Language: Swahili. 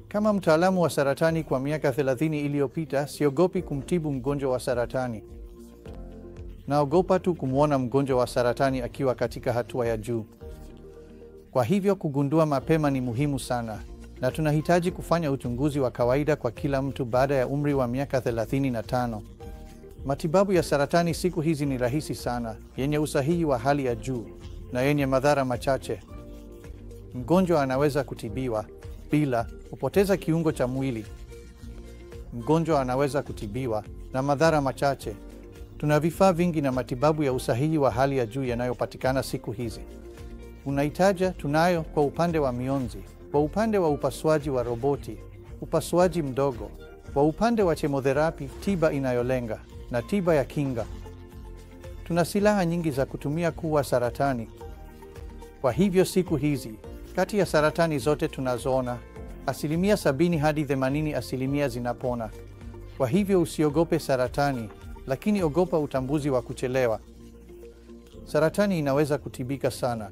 Kama mtaalamu wa saratani kwa miaka 30 iliyopita, siogopi kumtibu mgonjwa wa saratani. Naogopa tu kumwona mgonjwa wa saratani akiwa katika hatua ya juu. Kwa hivyo kugundua mapema ni muhimu sana, na tunahitaji kufanya uchunguzi wa kawaida kwa kila mtu baada ya umri wa miaka 35. Matibabu ya saratani siku hizi ni rahisi sana, yenye usahihi wa hali ya juu na yenye madhara machache. Mgonjwa anaweza kutibiwa bila kupoteza kiungo cha mwili. Mgonjwa anaweza kutibiwa na madhara machache. Tuna vifaa vingi na matibabu ya usahihi wa hali ya juu yanayopatikana siku hizi. Tunayo kwa upande wa mionzi, kwa upande wa upasuaji wa roboti, upasuaji mdogo, kwa upande wa chemotherapy, tiba inayolenga, na tiba ya kinga. Tuna silaha nyingi za kutumia kuua saratani. Kwa hivyo siku hizi, kati ya saratani zote tunazoona, 70 hadi 80% zinapona. Kwa hivyo usiogope saratani, lakini ogopa utambuzi wa kuchelewa. Saratani inaweza kutibika sana.